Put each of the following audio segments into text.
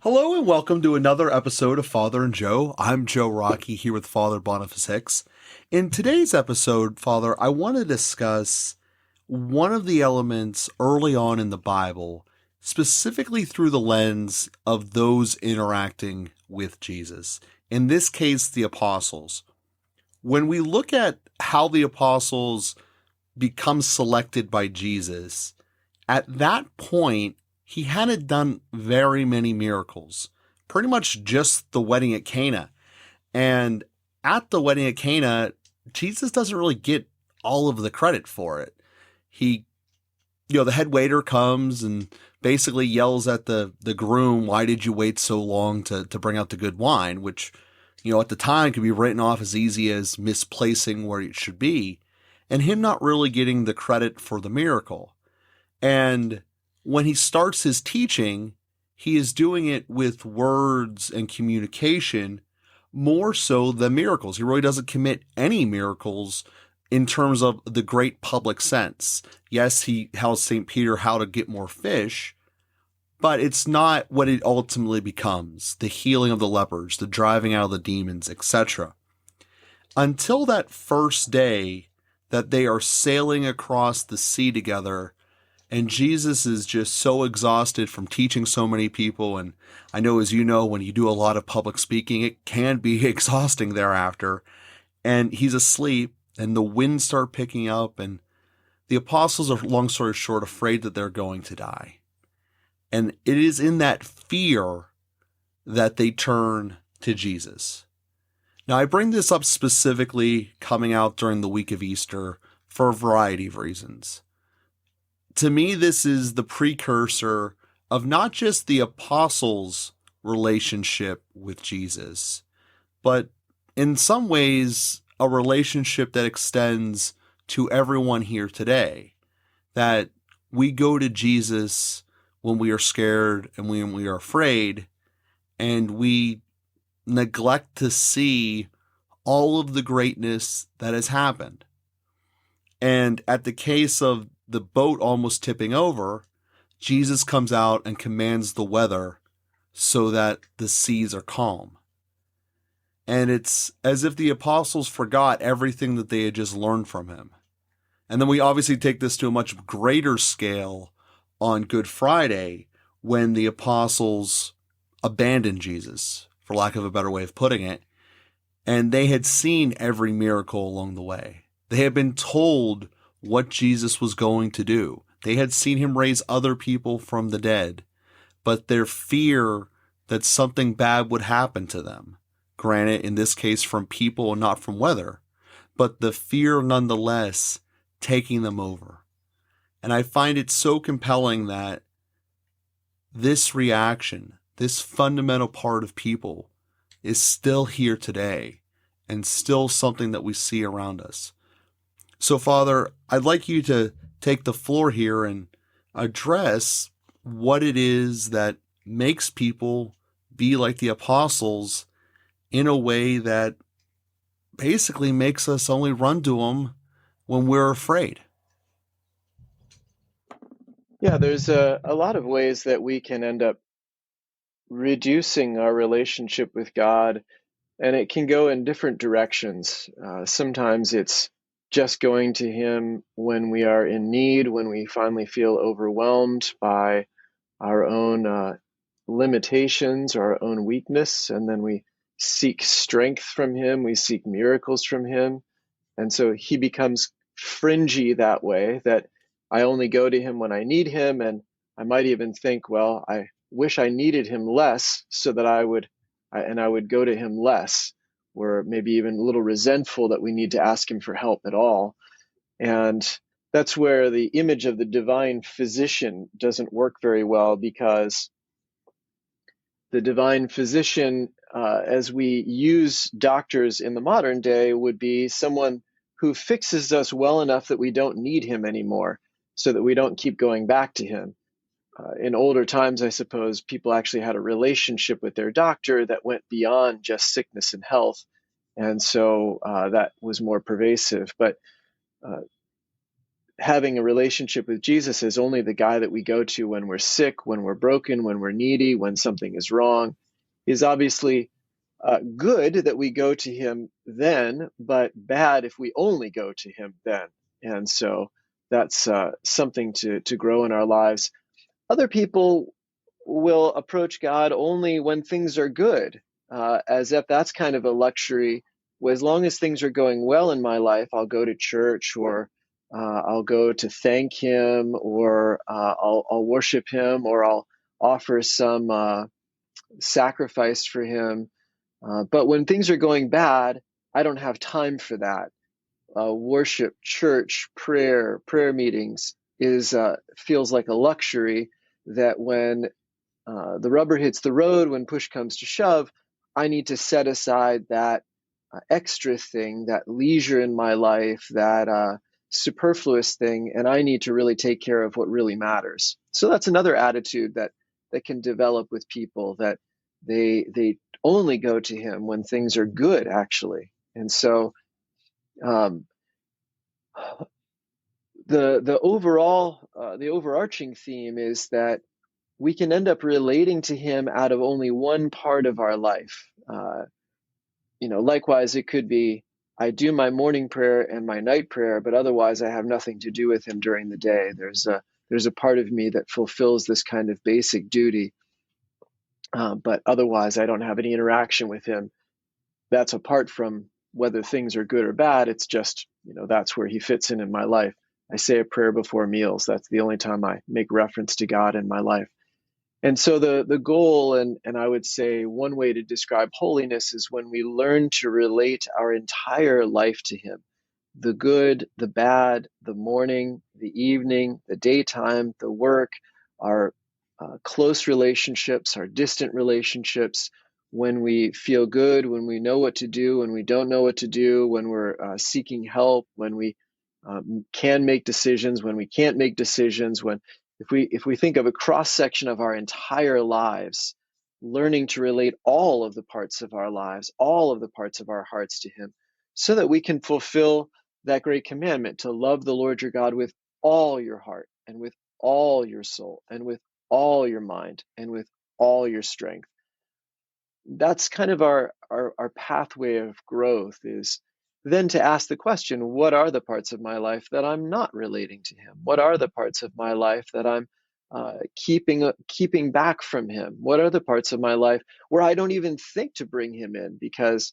Hello and welcome to another episode of Father and Joe. I'm Joe Rockey here with Father Boniface Hicks. In today's episode, Father, I want to discuss one of the elements early on in the Bible, specifically through the lens of those interacting with Jesus. In this case, the apostles. When we look at how the apostles become selected by Jesus, at that point, he hadn't done very many miracles, pretty much just the wedding at Cana. And at the wedding at Cana, Jesus doesn't really get all of the credit for it. The head waiter comes and basically yells at the groom, "Why did you wait so long to bring out the good wine?" Which, at the time could be written off as easy as misplacing where it should be, and him not really getting the credit for the miracle. And when he starts his teaching, he is doing it with words and communication more so than miracles. He really doesn't commit any miracles in terms of the great public sense. Yes, he tells St. Peter how to get more fish, but it's not what it ultimately becomes: the healing of the lepers, the driving out of the demons, etc. Until that first day that they are sailing across the sea together, and Jesus is just so exhausted from teaching so many people. And I know, as you know, when you do a lot of public speaking, it can be exhausting thereafter. And he's asleep, and the winds start picking up, and the apostles are, long story short, afraid that they're going to die. And it is in that fear that they turn to Jesus. Now, I bring this up specifically coming out during the week of Easter for a variety of reasons. To me, this is the precursor of not just the apostles' relationship with Jesus, but in some ways, a relationship that extends to everyone here today. That we go to Jesus when we are scared and when we are afraid, and we neglect to see all of the greatness that has happened. And at the case of the boat almost tipping over, Jesus comes out and commands the weather so that the seas are calm. And it's as if the apostles forgot everything that they had just learned from him. And then we obviously take this to a much greater scale on Good Friday, when the apostles abandoned Jesus, for lack of a better way of putting it, and they had seen every miracle along the way. They had been told what Jesus was going to do. They had seen him raise other people from the dead, but their fear that something bad would happen to them, granted in this case from people and not from weather, but the fear nonetheless taking them over. And I find it so compelling that this reaction, this fundamental part of people, is still here today and still something that we see around us. So, Father, I'd like you to take the floor here and address what it is that makes people be like the apostles in a way that basically makes us only run to them when we're afraid. Yeah, there's a lot of ways that we can end up reducing our relationship with God, and it can go in different directions. Sometimes it's just going to Him when we are in need, when we finally feel overwhelmed by our own limitations, our own weakness, and then we seek strength from Him, we seek miracles from Him. And so He becomes fringy that way, that I only go to Him when I need Him. And I might even think, well, I wish I needed Him less so that I would go to Him less, or maybe even a little resentful that we need to ask Him for help at all. And that's where the image of the divine physician doesn't work very well, because the divine physician, as we use doctors in the modern day, would be someone who fixes us well enough that we don't need him anymore, so that we don't keep going back to him. In older times, I suppose, people actually had a relationship with their doctor that went beyond just sickness and health, and so that was more pervasive. But having a relationship with Jesus as only the guy that we go to when we're sick, when we're broken, when we're needy, when something is wrong, is obviously good that we go to him then, but bad if we only go to him then. And so that's something to grow in our lives. Other people will approach God only when things are good, as if that's kind of a luxury. Well, as long as things are going well in my life, I'll go to church, or I'll go to thank him, or I'll worship him, or I'll offer some sacrifice for him. But when things are going bad, I don't have time for that. Worship, church, prayer meetings is feels like a luxury that when the rubber hits the road, when push comes to shove, I need to set aside that extra thing, that leisure in my life, that superfluous thing, and I need to really take care of what really matters. So that's another attitude that can develop with people, that they only go to him when things are good, actually. And so um, the overarching theme is that we can end up relating to him out of only one part of our life. Likewise, it could be I do my morning prayer and my night prayer, but otherwise I have nothing to do with him during the day. There's a part of me that fulfills this kind of basic duty, but otherwise I don't have any interaction with him. That's apart from whether things are good or bad. It's just, that's where he fits in my life. I say a prayer before meals. That's the only time I make reference to God in my life. And so the goal, and I would say one way to describe holiness, is when we learn to relate our entire life to him. The good, the bad, the morning, the evening, the daytime, the work, our close relationships, our distant relationships, when we feel good, when we know what to do, when we don't know what to do, when we're seeking help, when we can make decisions, when we can't make decisions, when if we think of a cross section of our entire lives, learning to relate all of the parts of our lives, all of the parts of our hearts to him, so that we can fulfill that great commandment to love the Lord your God with all your heart, and with all your soul, and with all your mind, and with all your strength. That's kind of our pathway of growth, is then to ask the question, what are the parts of my life that I'm not relating to him? What are the parts of my life that I'm keeping back from him? What are the parts of my life where I don't even think to bring him in? Because,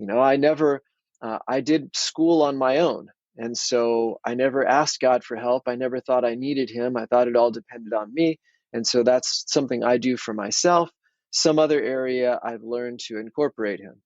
I did school on my own. And so I never asked God for help. I never thought I needed him. I thought it all depended on me. And so that's something I do for myself. Some other area I've learned to incorporate him.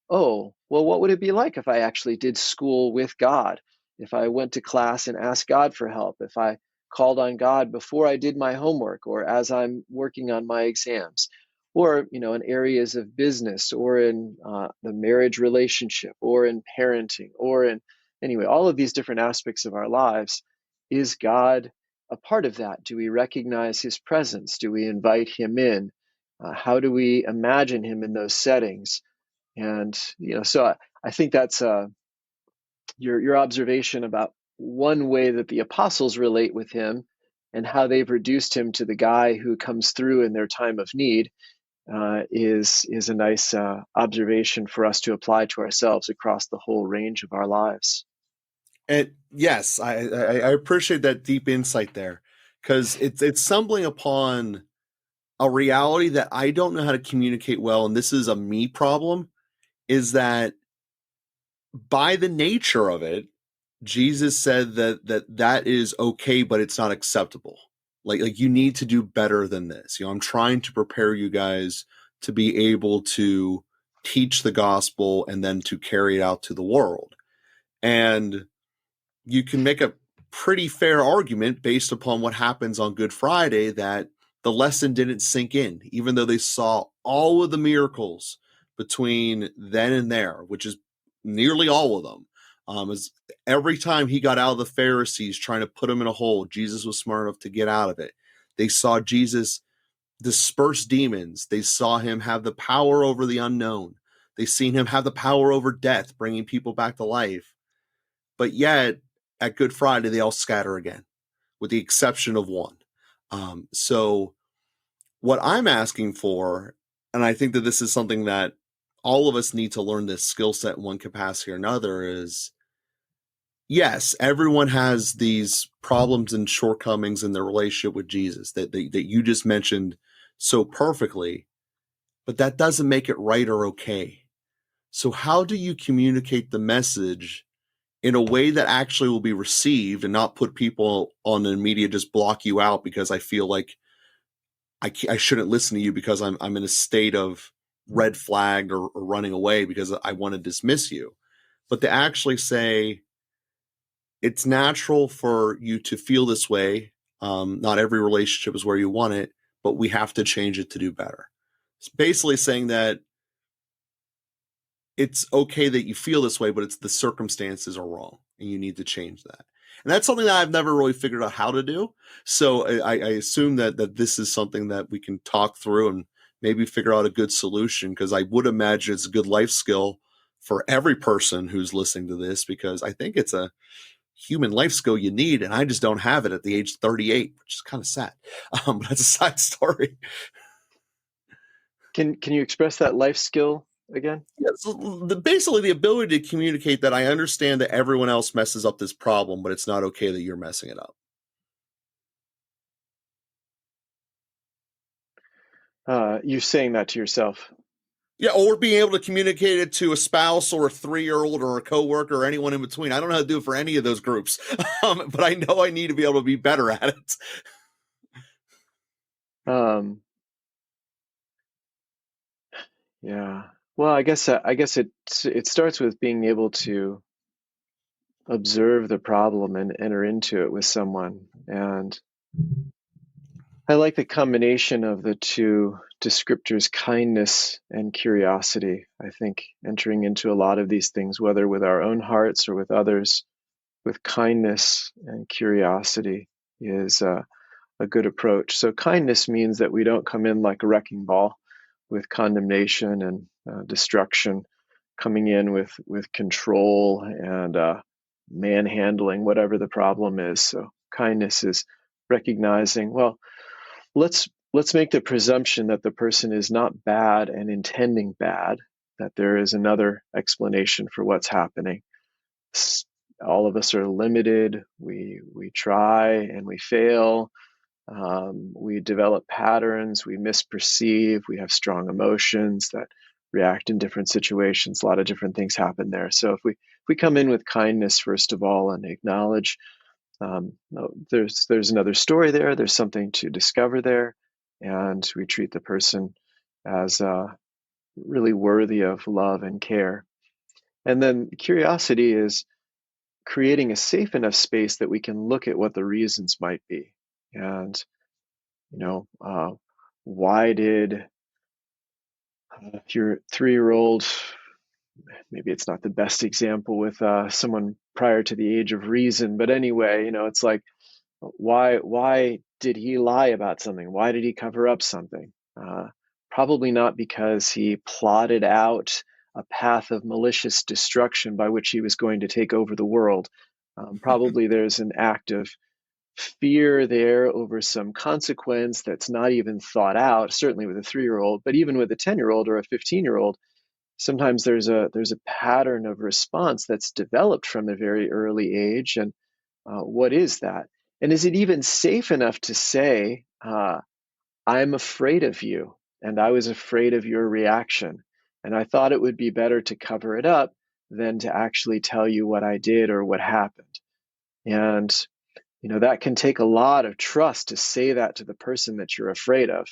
Oh, well, what would it be like if I actually did school with God? If I went to class and asked God for help? If I called on God before I did my homework, or as I'm working on my exams? Or, in areas of business, or in the marriage relationship, or in parenting, or in, anyway, all of these different aspects of our lives. Is God a part of that? Do we recognize his presence? Do we invite him in? How do we imagine him in those settings? And so I think that's your observation about one way that the apostles relate with him, and how they've reduced him to the guy who comes through in their time of need, is a nice observation for us to apply to ourselves across the whole range of our lives. And yes, I appreciate that deep insight there, because it's stumbling upon a reality that I don't know how to communicate well, and this is a me problem, is that by the nature of it, Jesus said that is okay, but it's not acceptable. Like you need to do better than this. I'm trying to prepare you guys to be able to teach the gospel and then to carry it out to the world. And you can make a pretty fair argument based upon what happens on Good Friday that the lesson didn't sink in, even though they saw all of the miracles between then and there, which is nearly all of them. As every time he got out of the Pharisees trying to put him in a hole, Jesus was smart enough to get out of it. They saw Jesus disperse demons. They saw him have the power over the unknown. They seen him have the power over death, bringing people back to life. But yet, at Good Friday, they all scatter again, with the exception of one. So what I'm asking for, and I think that this is something that all of us need to learn this skill set in one capacity or another, is yes, everyone has these problems and shortcomings in their relationship with Jesus that you just mentioned so perfectly, but that doesn't make it right or okay. So how do you communicate the message in a way that actually will be received and not put people on the media just block you out because I feel like I shouldn't listen to you because I'm in a state of red flagged or running away because I want to dismiss you, but to actually say it's natural for you to feel this way. Not every relationship is where you want it, but we have to change it to do better. It's basically saying that it's okay that you feel this way, but it's the circumstances are wrong and you need to change that. And that's something that I've never really figured out how to do. So I assume that this is something that we can talk through and maybe figure out a good solution, because I would imagine it's a good life skill for every person who's listening to this, because I think it's a human life skill you need, and I just don't have it at the age of 38, which is kind of sad. But that's a side story. Can you express that life skill again? Yeah, so basically the ability to communicate that I understand that everyone else messes up this problem, but it's not okay that you're messing it up. You're saying that to yourself. Yeah, or being able to communicate it to a spouse or a 3-year-old or a coworker or anyone in between. I don't know how to do it for any of those groups, but I know I need to be able to be better at it. Um, yeah. Well, I guess it starts with being able to observe the problem and enter into it with someone. And I like the combination of the two descriptors, kindness and curiosity. I think entering into a lot of these things, whether with our own hearts or with others, with kindness and curiosity is a good approach. So kindness means that we don't come in like a wrecking ball with condemnation and destruction, coming in with control and manhandling whatever the problem is. So kindness is recognizing, well, let's make the presumption that the person is not bad and intending bad, that there is another explanation for what's happening. All of us are limited. We try and we fail. We develop patterns. We misperceive. We have strong emotions that react in different situations. A lot of different things happen there. So if we come in with kindness first of all and acknowledge there's another story there. There's something to discover there, and we treat the person as really worthy of love and care. And then curiosity is creating a safe enough space that we can look at what the reasons might be. And, you know, why did your 3-year-old, maybe it's not the best example with someone prior to the age of reason, but anyway, it's like, why did he lie about something? Why did he cover up something? Probably not because he plotted out a path of malicious destruction by which he was going to take over the world. Probably there's an act of fear there over some consequence that's not even thought out, certainly with a 3-year-old, but even with a 10-year-old or a 15-year-old, sometimes there's a pattern of response that's developed from a very early age. And what is that? And is it even safe enough to say, I'm afraid of you, and I was afraid of your reaction, and I thought it would be better to cover it up than to actually tell you what I did or what happened? And that can take a lot of trust to say that to the person that you're afraid of.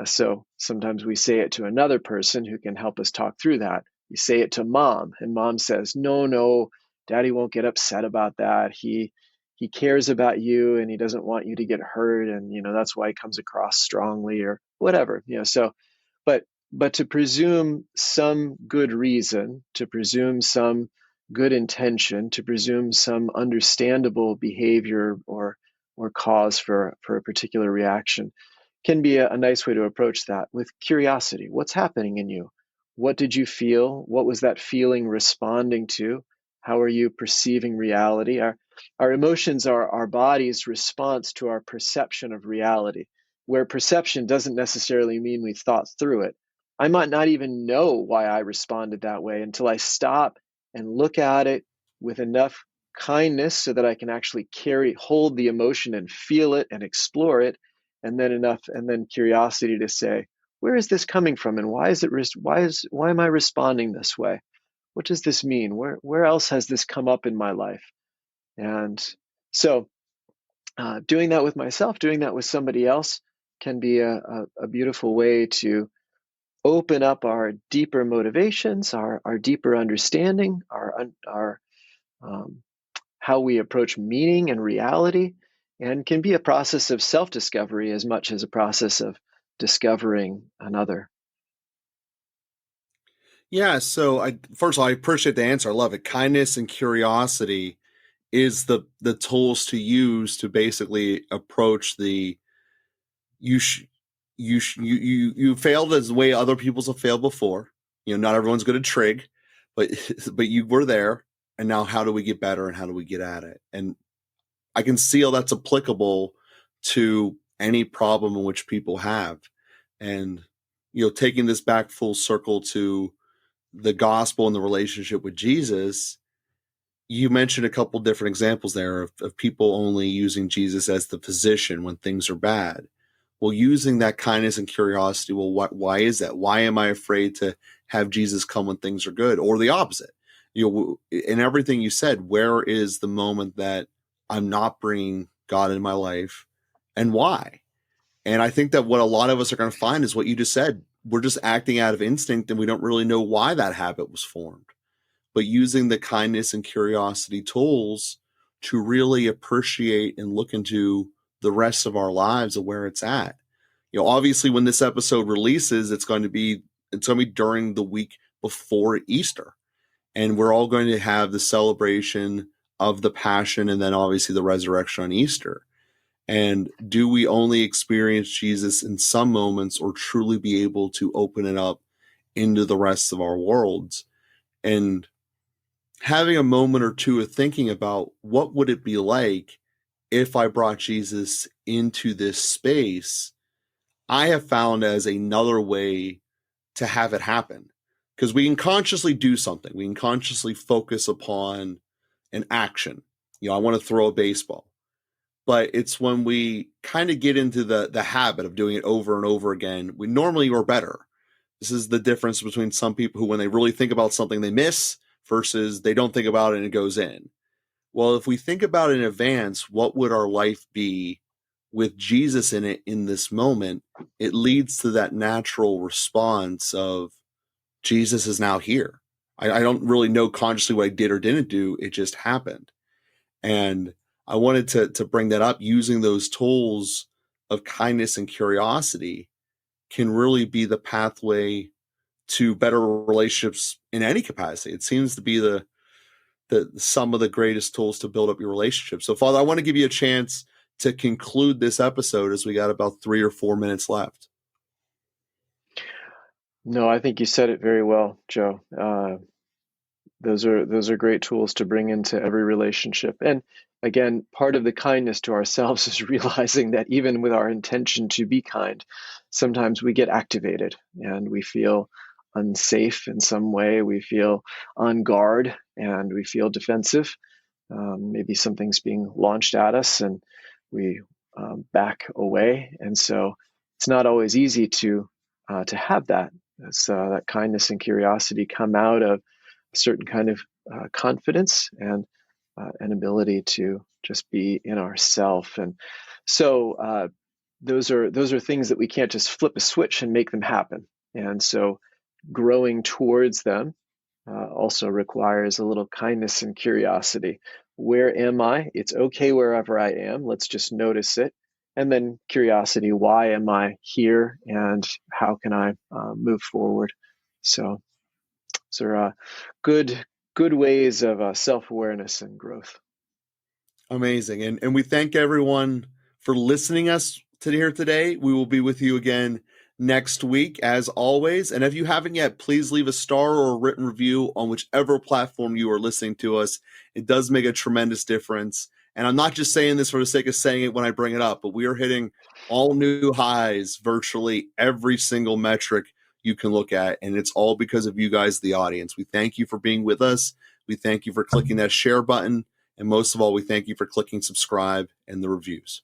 So sometimes we say it to another person who can help us talk through that. You say it to mom, and mom says, no, daddy won't get upset about that. He cares about you, and he doesn't want you to get hurt, and that's why he comes across strongly or whatever. So, but to presume some good reason, to presume some good intention, to presume some understandable behavior or cause for a particular reaction can be a nice way to approach that with curiosity. What's happening in you? What did you feel? What was that feeling responding to? How are you perceiving reality? Our emotions are our body's response to our perception of reality, where perception doesn't necessarily mean we thought through it. I might not even know why I responded that way until I stop and look at it with enough kindness so that I can actually hold the emotion and feel it and explore it, and then curiosity to say, where is this coming from, and why am I responding this way? What does this mean? Where else has this come up in my life? And so, doing that with myself, doing that with somebody else, can be a beautiful way to open up our deeper motivations, our deeper understanding, our how we approach meaning and reality, and can be a process of self-discovery as much as a process of discovering another. Yeah, so first of all, I appreciate the answer. I love it. Kindness and curiosity is the tools to use to basically approach the you sh, you failed as the way other people's have failed before. Not everyone's going to trig, but but you were there, and now how do we get better and how do we get at it? And I can see how that's applicable to any problem in which people have. And taking this back full circle to the gospel and the relationship with Jesus, you mentioned a couple different examples there of people only using Jesus as the physician when things are bad. Well, using that kindness and curiosity, well, why is that? Why am I afraid to have Jesus come when things are good? Or the opposite? In everything you said, where is the moment that I'm not bringing God in my life, and why? And I think that what a lot of us are going to find is what you just said. We're just acting out of instinct, and we don't really know why that habit was formed. But using the kindness and curiosity tools to really appreciate and look into the rest of our lives of where it's at. Obviously when this episode releases, it's going to be during the week before Easter. And we're all going to have the celebration of the passion and then obviously the resurrection on Easter. And do we only experience Jesus in some moments or truly be able to open it up into the rest of our worlds? And having a moment or two of thinking about what would it be like if I brought Jesus into this space, I have found as another way to have it happen. Because we can consciously do something. We can consciously focus upon an action. I want to throw a baseball. But it's when we kind of get into the habit of doing it over and over again, we normally are better. This is the difference between some people who, when they really think about something, they miss versus they don't think about it and it goes in. Well, if we think about it in advance, what would our life be with Jesus in it in this moment? It leads to that natural response of Jesus is now here. I don't really know consciously what I did or didn't do. It just happened. And I wanted to bring that up. Using those tools of kindness and curiosity can really be the pathway to better relationships in any capacity. It seems to be the some of the greatest tools to build up your relationship. So, Father, I want to give you a chance to conclude this episode as we got about 3 or 4 minutes left. No, I think you said it very well, Joe. Those are great tools to bring into every relationship. And again, part of the kindness to ourselves is realizing that even with our intention to be kind, sometimes we get activated and we feel unsafe in some way. We feel on guard and we feel defensive. Maybe something's being launched at us and we back away. And so it's not always easy to have that kindness and curiosity come out of a certain kind of confidence and an ability to just be in ourself. And so those are things that we can't just flip a switch and make them happen. And so growing towards them also requires a little kindness and curiosity. Where am I? It's okay wherever I am. Let's just notice it. And then curiosity, why am I here and how can I move forward? So those are good ways of self-awareness and growth. Amazing. And we thank everyone for listening us to here today. We will be with you again next week, as always. And if you haven't yet, please leave a star or a written review on whichever platform you are listening to us. It does make a tremendous difference. And I'm not just saying this for the sake of saying it when I bring it up, but we are hitting all new highs, virtually every single metric you can look at. And it's all because of you guys, the audience. We thank you for being with us. We thank you for clicking that share button. And most of all, we thank you for clicking subscribe and the reviews.